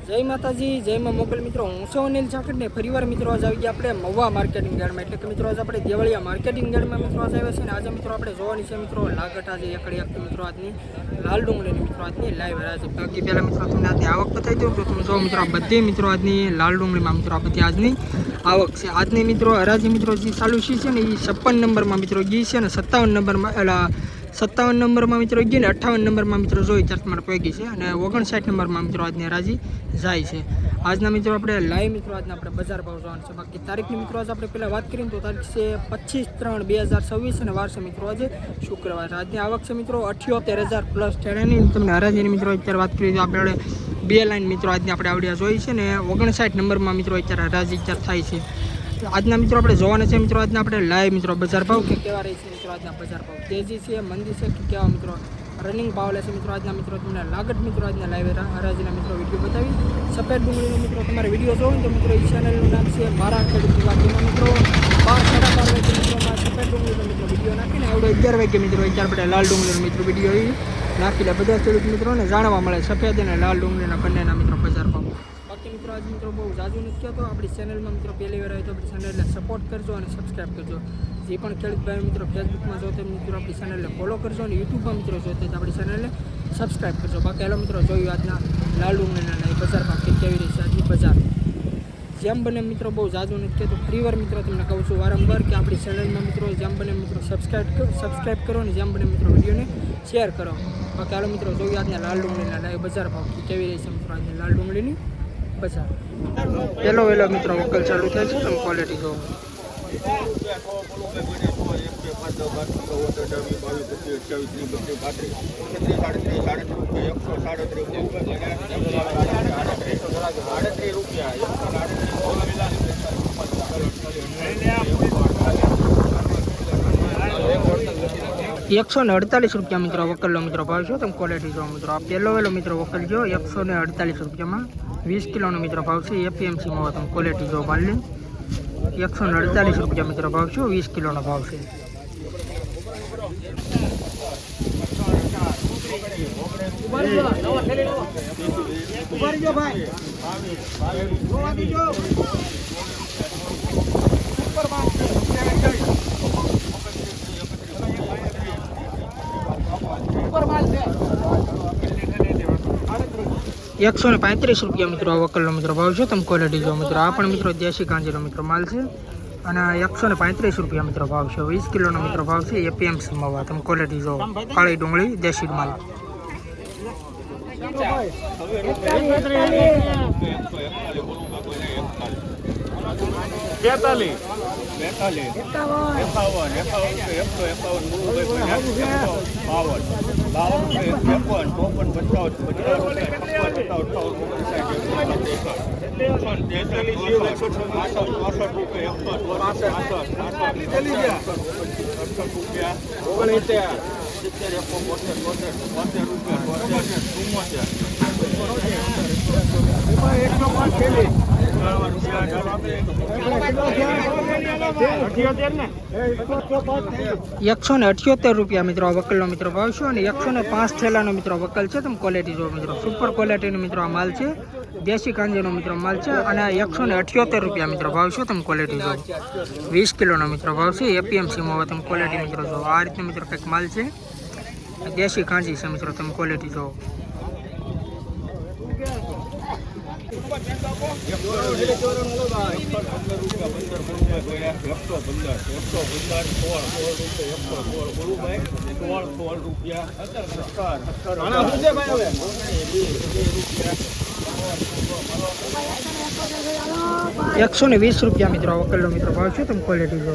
જય માતાજી, જય માં મોગલ મિત્રો. હું છું અનિલ ચાકડ ને ફરીવાર મિત્રો આજ આવી ગયા આપણે મહુવા માર્કેટિંગ યાર્ડમાં. એટલે કે મિત્રો આજ આપણે દેવળિયા માર્કેટિંગ યાર્ડમાં મિત્રો આજ આવ્યા છે. અને આજે મિત્રો આપણે જોવાની છે મિત્રો લાગટ આજે એકડી આપતી મિત્રો આજની લાલ ડુંગળીની મિત્રો આજની લાઈવ છે. બાકી પહેલાં મિત્રો તમને આજની આવક બતાવી દઉં તો તમે જો મિત્રો આ બધી મિત્રો આજની લાલ ડુંગળીમાં મિત્રો આ બધી આજની આવક છે. આજની મિત્રો હરાજી મિત્રો જે ચાલુ છે ને એ 56 નંબરમાં મિત્રો ગઈ છે અને 57 નંબરમાં 57 નંબરમાં મિત્રો ગઈ ને 58 નંબરમાં મિત્રો જોઈ ચાર તમારે પૈકી છે અને 59 નંબરમાં મિત્રો આજની હરાજી જાય છે. આજના મિત્રો આપણે લાઈવ મિત્રો આજના આપણે બજાર ભાવ જોવાનું છે. બાકી તારીખની મિત્રો આજે આપણે પહેલાં વાત કરીએ તો તારીખ છે 25/3/2024 અને વાર છે મિત્રો આજે શુક્રવાર. આજની આવક છે મિત્રો 78,000 પ્લસ ટેરાની. તમને હરાજીની મિત્રો અત્યારે વાત કરીએ તો આપણે બે લાઈન મિત્રો આજની આપણે આવડિયા જોઈ છે ને 59 નંબરમાં મિત્રો અત્યારે હરાજી થાય છે. આજના મિત્રો આપણે જોવાના છે મિત્રો આજના આપણે લાઈવ મિત્રો બજાર ભાવ કે કેવા રહી છે મિત્રો આજના બજાર ભાવ તેજી છે મંદી છે કે કેવા મિત્રો રનિંગ ભાવ લેશે મિત્રો આજના મિત્રો તમને લાગટ મિત્રો આજના લાઈવ હરાજીના મિત્રો વિડીયો બતાવી. સફેદ ડુંગળીનો મિત્રો તમારે વિડીયો જોવો તો મિત્રો એ ચેનલનું નામ છે મારા ખેડૂત વિભાગ. એમાં મિત્રો 12-12 વાગે મિત્રોમાં સફેદ ડુંગળીનો મિત્રો વિડીયો નાખીને આવડે 11 વાગે મિત્રો અત્યારે આપણે લાલ ડુંગળીનો મિત્રો વિડીયો એ નાખી લે. બધા ખેડૂત મિત્રોને જાણવા મળે સફેદ અને લાલ ડુંગળીના બંનેના મિત્રો બજાર ભાવ. બાકી મિત્રો આજ મિત્રો બહુ જાજુ નથી કહેતો. આપણી ચેનલમાં મિત્રો પહેલી વાર હોય તો આપણી ચેનલને સપોર્ટ કરજો અને સબસ્ક્રાઈબ કરજો. જે પણ ખેડૂત ભાઈ મિત્રો ફેસબુકમાં જોતા મિત્રો આપણી ચેનલને ફોલો કરજો અને યુટ્યુબમાં મિત્રો જોતા તો આપણી ચેનલને સબસ્ક્રાઈબ કરજો. બાકી હેલો મિત્રો જોયું આજના લાલ ડુંગળીના બજાર ભાવ કેવી રહી છે આજની બજાર. જેમ બને મિત્રો બહુ જાજુ નથી કહેતો. ફરીવાર મિત્રો તમને કહું છું વારંવાર કે આપણી ચેનલમાં મિત્રો જેમ બને મિત્રો સબસ્ક્રાઈબ કરો અને જેમ બને મિત્રો વિડીયોને શેર કરો. બાકી હાલો મિત્રો જોયું આજના લાલ ડુંગળીના બજાર ભાવ કેવી રહી છે મિત્રો આજની લાલ ડુંગળીની બજાર. પહેલો મિત્રો વકલ ચાલુ થાય છે તમે ક્વોલિટી જોવો. ₹148 મિત્રો વકલનો મિત્રો ભાવ છો તમે ક્વોલિટી જો મિત્રો. આ પહેલો મિત્રો વકલ જો ₹148 20 કિલોનો મિત્રો ભાવ છે. એપીએમસીમાં તમે ક્વોલિટી જો બાલની ₹148 મિત્રો ભાવ છે. 20 કિલોનો ભાવ છે. ₹135 મિત્રો આ વકલનો મિત્રો ભાવ છે તમે ક્વોલિટી જો મિત્રો. આ પણ મિત્રો દેશી કાંજીનો મિત્રો માલ છે અને ₹135 મિત્રો ભાવ છે. 20 કિલોનો મિત્રો ભાવ છે. એપીએમસીમાં તમે ક્વોલિટી જો કાળી ડુંગળી દેશી માલ. ₹178 મિત્રો આ વકલનો મિત્રો ભાવ છે અને 105 થેલાનો મિત્રો વકલ છે તમે ક્વોલિટી જો મિત્રો. સુપર ક્વોલિટીનો મિત્રો આ માલ છે. દેશી કાંજીનો મિત્રો માલ છે અને ₹178 મિત્રો ભાવ છે તમે ક્વોલિટી જો. 20 કિલોનો મિત્રો ભાવ છે. એપીએમસીમાં તમે ક્વોલિટી મિત્રો જો. આ રીતનો મિત્રો કંઈક માલ છે. દેશી કાંજી છે મિત્રો તમે ક્વોલિટી જો. ₹120 મિત્રો વકલનો મિત્રો ભાવ છે તમે ક્વોલિટી જો.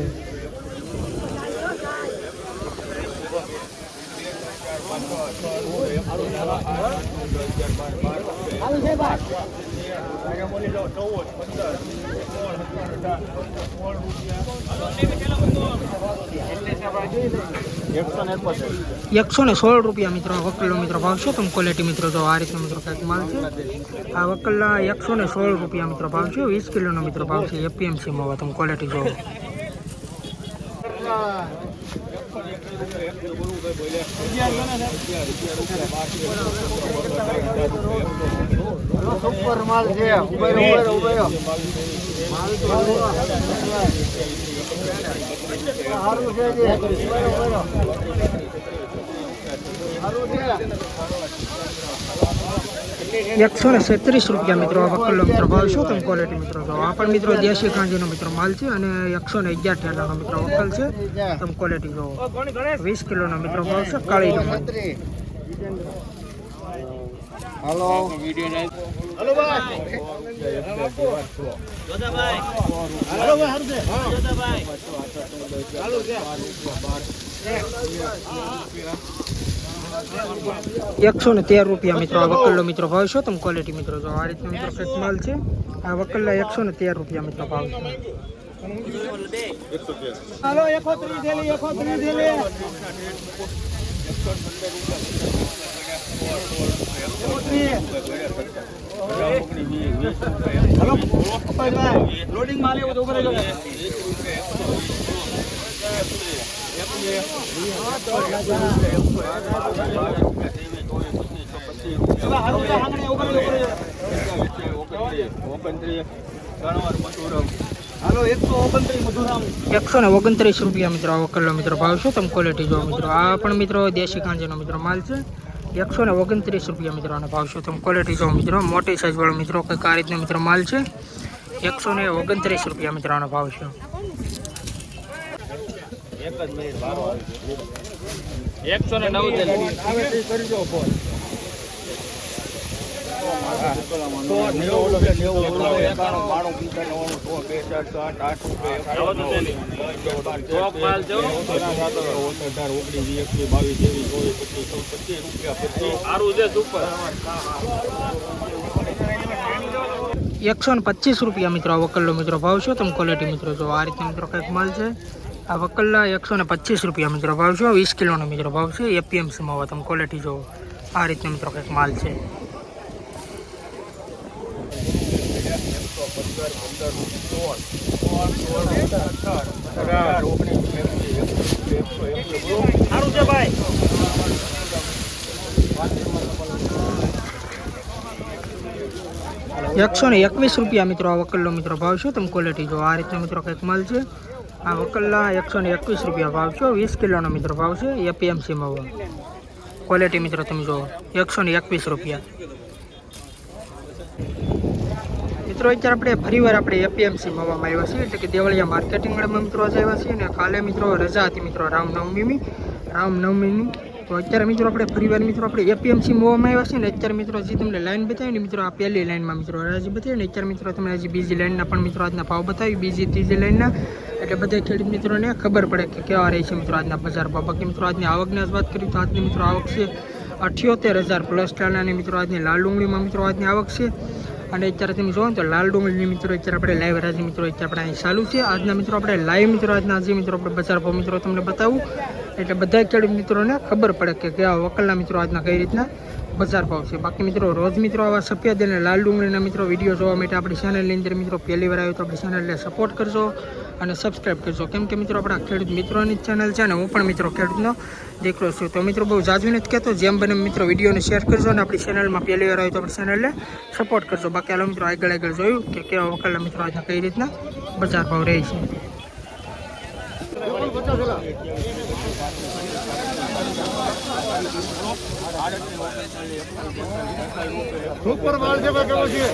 ₹116 મિત્રો વકલનો મિત્રો ભાવ છે તમે ક્વોલિટી મિત્રો જો. આ રીતનો મિત્રો કંઈક માલ છે. આ વકલના ₹116 મિત્રો ભાવ છે. 20 કિલોનો મિત્રો ભાવ છે. એપીએમસીમાં તમે ક્વોલિટી જો. સુપર માલ છે. ઉભેરો માલ તો સારું છે. ₹137 મિત્રો આ વકલનો મિત્રો ભાવ શું તમે ક્વોલિટી મિત્રો જો આ પણ મિત્રો દેશી કાંજીનો મિત્રો માલ છે અને 111 ઠેલાનો મિત્રો વકલ છે. તમે ક્વોલિટી જો 20 કિલોનો મિત્રો ભાવ છે. કાળીનો હાલો હાલો ભાઈ જોધાભાઈ હાલો ભાઈ હારું છે જોધાભાઈ હાલો છે ₹113 મિત્રો આ વકલનો મિત્રો ભાવ છે. તમે ક્વોલિટી મિત્રો જો આ રીતનો મિત્રો ફેટ માલ છે. આ વકલના ₹113 મિત્રો ભાવ છે. હાલો 31 થેલી 31 થેલી हेलो भाई भाई लोडिंग माले वो ऊपर जाओ 129 મિત્રો આ વકલનો મિત્રો ભાવ છે. તમે ક્વોલિટી જો મિત્રો આ પણ મિત્રો દેશી કાંજીનો મિત્રો માલ છે. 129 મિત્રો આનો ભાવ છે. તમે ક્વોલિટી જો મિત્રો મોટી સાઈઝ વાળો મિત્રો કંઈક આ રીતનો મિત્રો માલ છે. 129 મિત્રો આનો ભાવ છે. ₹125 મિત્રો આ વકલનો મિત્રો ભાવ છે. તમે ક્વોલિટી મિત્રો જો આ રીતનો મિત્રો કંઈક માલ છે. આ વકલના ₹125 મિત્રો ભાવ છે. 20 કિલોનો મિત્રો ભાવ છે. એપીએમસીમાં આવે. તમે ક્વોલિટી જો આ રીતનો મિત્રો કંઈક માલ છે. સારું છે ભાઈ ₹121 મિત્રો આ વકલનો મિત્રો ભાવ છે. તમે ક્વોલિટી જો આ રીતનો મિત્રો કંઈક માલ છે. આ વકલના ₹121 ભાવ છે. 20 કિલોનો મિત્રો ભાવ છે. એપીએમસીમાં આવે. ક્વોલિટી મિત્રો તમે જો ₹121 મિત્રો. અત્યારે આપણે ફરીવાર આપણે એપીએમસી મવામાં આવ્યા છીએ એટલે કે દેવળિયા માર્કેટિંગ યાર્ડમાં મિત્રો આજે આવ્યા છીએ. અને કાલે મિત્રો રજા હતી મિત્રો રામનવમીની. તો અત્યારે મિત્રો આપણે ફરીવાર મિત્રો આપણે એપીએમસી મવામાં આવ્યા છીએ. ને અત્યારે મિત્રો જે તમને લાઈન બતાવી ને મિત્રો આ પહેલી લાઈનમાં મિત્રો હજી બતાવી ને અત્યારે મિત્રો તમને હજી બીજી લાઈનના પણ મિત્રો આજના ભાવ બતાવી. બીજી ત્રીજી લાઈનના એટલે બધા ખેડૂત મિત્રોને ખબર પડે કે કેવા રહી છે મિત્રો આજના બજાર ભાવ. બાકી મિત્રો આજની આવકની વાત કરીએ તો આજની મિત્રો આવક છે 78,000 પ્લસ ટાણાની મિત્રો આજની લાલ ડુંગળીમાં મિત્રો આજની આવક છે. અને અત્યારે તમે જોવો તો લાલ ડુંગળીની મિત્રો અત્યારે આપણે લાઈવ રાજી મિત્રો અત્યારે આપણે અહીં ચાલુ છે. આજના મિત્રો આપણે લાઈવ મિત્રો આજના જે મિત્રો આપણે બજાર ભાવ મિત્રો તમને બતાવું એટલે બધા ખેડૂત મિત્રોને ખબર પડે કે કેવા વકલના મિત્રો આજના કઈ રીતના બજાર ભાવ છે. બાકી મિત્રો રોજ મિત્રો આવા સફેદ અને લાલ ડુંગળીના મિત્રો વિડીયો જોવા માટે આપણી ચેનલની અંદર મિત્રો પહેલી વાર આવ્યો તો આપણી ચેનલને સપોર્ટ કરજો અને સબસ્ક્રાઈબ કરજો. કેમ કે મિત્રો આપણા ખેડૂત મિત્રોની ચેનલ છે ને હું પણ મિત્રો ખેડૂતનો દીકરો છું. તો મિત્રો બહુ જાજુ નથી કહેતો. જેમ બને મિત્રો વિડીયોને શેર કરજો અને આપણી ચેનલમાં પહેલી વાર આવ્યો તો આપણી ચેનલને સપોર્ટ કરજો. બાકી હાલો મિત્રો આગળ જોયું કે કેવા વકલના મિત્રો આજના કઈ રીતના બજાર ભાવ રહે છે. સુપર માલ છે ભાઈ કેવો છે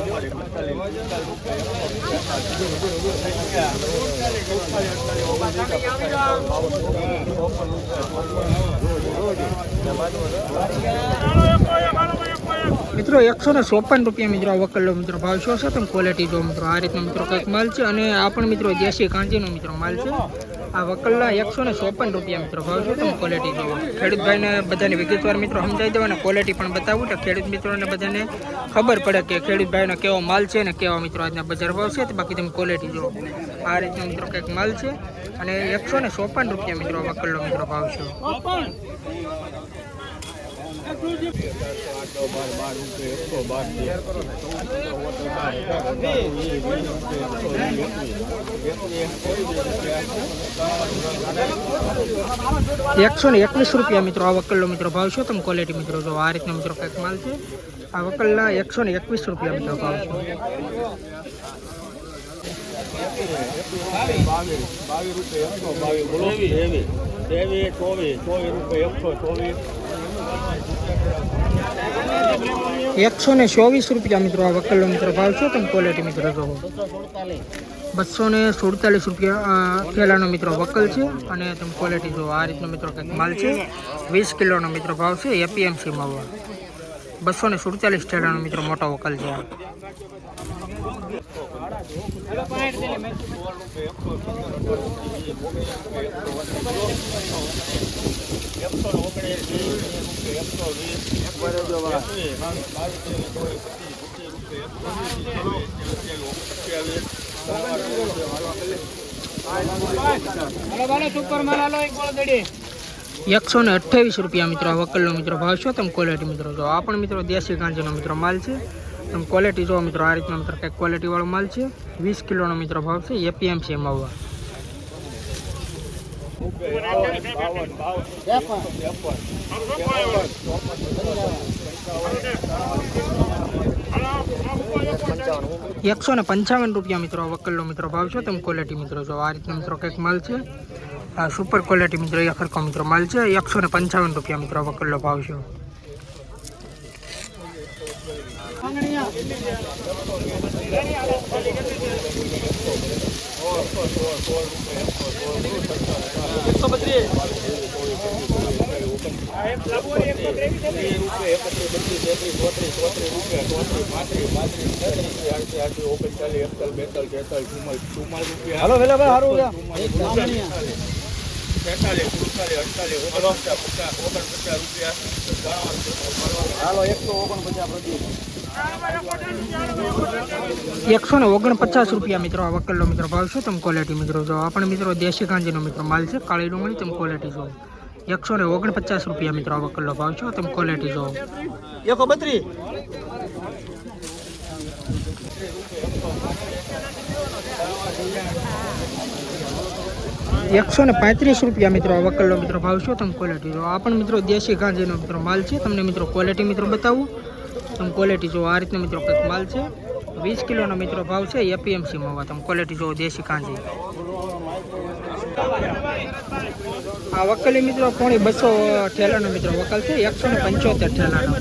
મિત્રો ₹154 મિત્રો આ વકલનો મિત્રો ભાવ શું છે. તમે ક્વોલિટી જો મિત્રો આ રીતનો મિત્રો કંઈક માલ છે. અને આ પણ મિત્રો દેશી કાંજીનો મિત્રો માલ છે. આ વકલના ₹154 મિત્રો ભાવ છે. તમે ક્વોલિટી જોવો. ખેડૂત ભાઈને બધાની વિગતવાર મિત્રો સમજાવી દેવા અને ક્વોલિટી પણ બતાવું તો ખેડૂત મિત્રોને બધાને ખબર પડે કે ખેડૂત ભાઈનો કેવો માલ છે અને કેવા મિત્રો આજના બજાર ભાવ છે. તો બાકી તમે ક્વોલિટી જુઓ. આ રીતનો મિત્રો કંઈક માલ છે. અને ₹154 મિત્રો આ વકલનો મિત્રો ભાવ છે. ₹121 મિત્રો આ વકલનો મિત્રો ભાવ છે. તમે ક્વોલિટી મિત્રો જો આ રીતનો મિત્રો કંઈક માલ છે. આ વકલના ₹121 મિત્રો ભાવ છે. 124 મિત્રો આ વકલનો મિત્રો ભાવ છે. તમે ક્વોલિટી મિત્રો જો ₹247 થેલાનો મિત્રો વકલ છે. અને તમે ક્વોલિટી જો આ રીતનો મિત્રો કંઈક માલ છે. 20 કિલોનો મિત્રો ભાવ છે. એપીએમસી માં 247 થેલાનો મિત્રો મોટો વકલ છે. ₹128 મિત્રો આ વકલનો મિત્રો ભાવ છે. તમે ક્વોલિટી મિત્રો જો આ પણ મિત્રો દેશી ગાંજીનો મિત્રો માલ છે. તમે ક્વોલિટી જો મિત્રો આ રીતનો મિત્રો કંઈક ક્વોલિટી વાળો માલ છે. 20 કિલોનો મિત્રો ભાવ છે. એપીએમસી માં 155 મિત્રો આ વકલનો મિત્રો ભાવ છે. તમે ક્વોલિટી મિત્રો જો આ રીતનો મિત્રો કંઈક માલ છે. આ સુપર ક્વોલિટી મિત્રો એ ખરખો મિત્રો માલ છે. ₹155 મિત્રો આ વકલનો ભાવ છે. હાલો વેલા ભાઈ હારું છે. હાલો 149 મિત્રો આ વકલનો મિત્રો ભાવ છે. તમે ક્વોલિટી મિત્રો જો આ પણ મિત્રો દેશી ગાંજીનો મિત્રો માલ છે. કાળી ડુંગળી તમે ક્વોલિટી જો ₹149 મિત્રો આ વકલનો ભાવ છે. તમે ક્વોલિટી જો 132 ₹135 મિત્રો આ વકલનો મિત્રો ભાવ છે. તમે ક્વોલિટી જો આ પણ મિત્રો દેશી ગાંજીનો મિત્રો માલ છે. તમને મિત્રો ક્વોલિટી મિત્રો બતાવું. તમે ક્વોલિટી જો આ રીતનો મિત્રો કંઈક માલ છે. 20 કિલોનો મિત્રો ભાવ છે. એપીએમસી માં તમે ક્વોલિટી જો દેશી ગાંજી. આ વકલી મિત્રો પોણી 200 ઠેલાનો મિત્રો વકલ છે. 175 ઠેલાનો.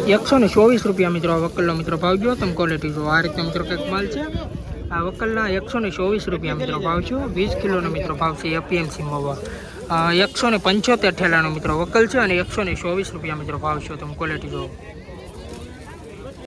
₹124 મિત્રો આ વકલનો મિત્રો ભાવ જો. તમે ક્વોલિટી જો આ રીતનો મિત્રો કંઈક માલ છે. આ વકલના ₹124 મિત્રો ભાવ છે. 20 કિલોનો મિત્રો ભાવ છે. એપીએમસી માં 175 ઠેલાનો મિત્રો વકલ છે. અને ₹124 મિત્રો ભાવ છે. તમે ક્વોલિટી જો.